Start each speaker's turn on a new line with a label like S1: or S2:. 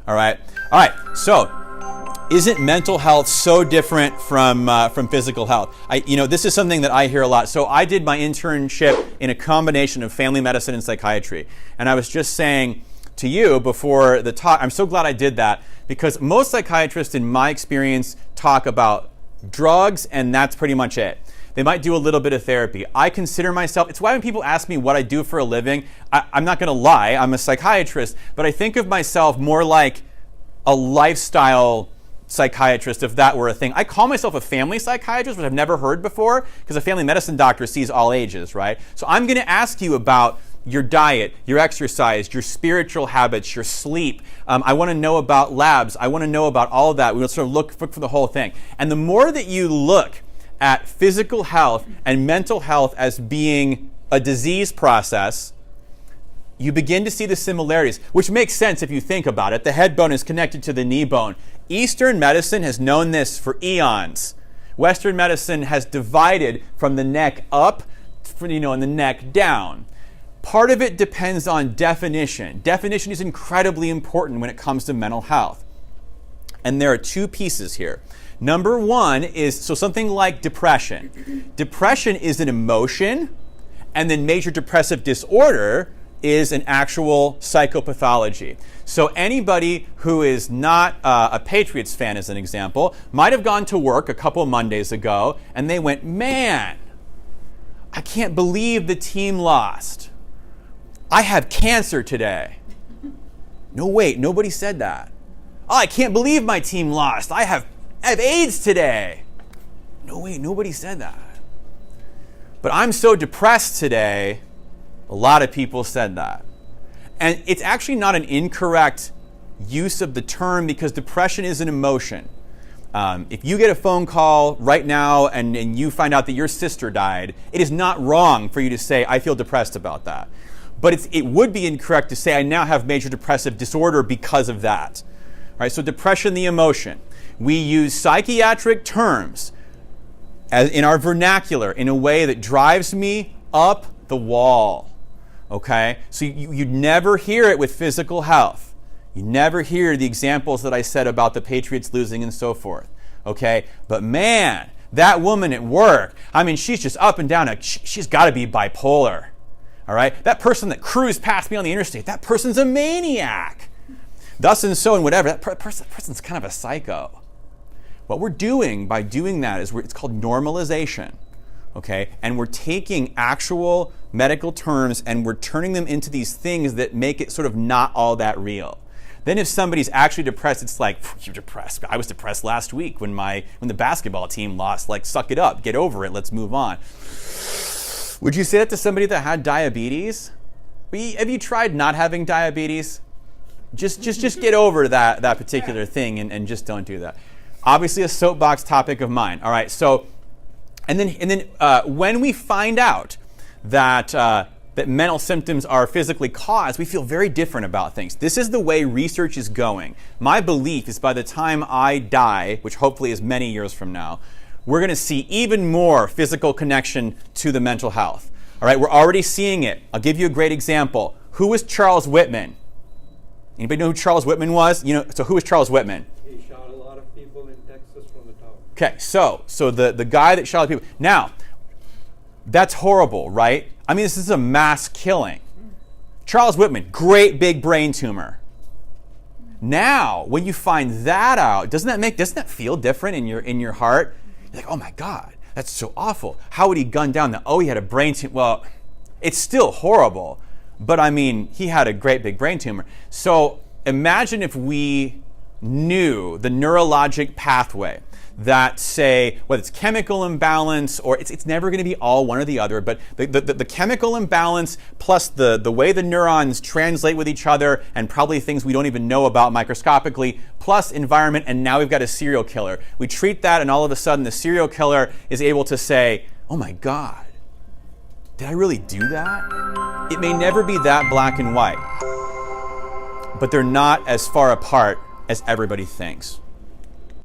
S1: All right. So, isn't mental health so different from physical health? This is something that I hear a lot. So I did my internship in a combination of family medicine and psychiatry. And I was just saying to you before the talk, I'm so glad I did that, because most psychiatrists, in my experience, talk about drugs, and that's pretty much it. They might do a little bit of therapy. I consider myself, it's why when people ask me what I do for a living, I'm not going to lie, I'm a psychiatrist, but I think of myself more like a lifestyle psychiatrist, if that were a thing. I call myself a family psychiatrist, which I've never heard before, because a family medicine doctor sees all ages, right? So I'm going to ask you about your diet, your exercise, your spiritual habits, your sleep. I want to know about labs. I want to know about all of that. We'll sort of look for the whole thing. And the more that you look at physical health and mental health as being a disease process, you begin to see the similarities, which makes sense if you think about it. The head bone is connected to the knee bone. Eastern medicine has known this for eons. Western medicine has divided from the neck up, and the neck down. Part of it depends on definition. Definition is incredibly important when it comes to mental health. And there are two pieces here. Number one is, something like depression. Depression is an emotion, and then major depressive disorder is an actual psychopathology. So anybody who is not a Patriots fan, as an example, might have gone to work a couple Mondays ago, and they went, man, I can't believe the team lost. I have cancer today. No, wait, nobody said that. Oh, I can't believe my team lost. I have AIDS today. No, wait, nobody said that. But I'm so depressed today. A lot of people said that. And it's actually not an incorrect use of the term, because depression is an emotion. If you get a phone call right now and you find out that your sister died, it is not wrong for you to say, I feel depressed about that. But it would be incorrect to say, I now have major depressive disorder because of that. All right, so depression, the emotion. We use psychiatric terms as in our vernacular in a way that drives me up the wall. Okay? So you'd never hear it with physical health. You never hear the examples that I said about the Patriots losing and so forth. Okay? But man, that woman at work, she's just up and down. She's got to be bipolar. All right? That person that cruised past me on the interstate, that person's a maniac. Thus and so and whatever. That person's kind of a psycho. What we're doing by doing that is it's called normalization. Okay? And we're taking actual medical terms and we're turning them into these things that make it sort of not all that real. Then if somebody's actually depressed, it's like, you're depressed. I was depressed last week when the basketball team lost. Like, suck it up, get over it, let's move on. Would you say that to somebody that had diabetes? Have you tried not having diabetes? Just get over that particular thing and just don't do that. Obviously a soapbox topic of mine. All right, so, and then when we find out that mental symptoms are physically caused, we feel very different about things. This is the way research is going. My belief is by the time I die, which hopefully is many years from now, we're going to see even more physical connection to the mental health. All right, we're already seeing it. I'll give you a great example. Who was Charles Whitman? Anybody know who Charles Whitman was? So who was Charles Whitman?
S2: He shot a lot of people in Texas from the top.
S1: Okay, so the guy that shot people. Now, that's horrible, right? This is a mass killing. Charles Whitman, great big brain tumor. Now, when you find that out, doesn't that feel different in your heart? You're like, oh my God, that's so awful. How would he gun down he had a brain tumor? Well, it's still horrible, but he had a great big brain tumor. So imagine if we knew the neurologic pathway that, say, whether it's chemical imbalance or it's never going to be all one or the other, but the chemical imbalance plus the way the neurons translate with each other and probably things we don't even know about microscopically, plus environment, and now we've got a serial killer. We treat that and all of a sudden the serial killer is able to say, oh my God, did I really do that? It may never be that black and white, but they're not as far apart as everybody thinks.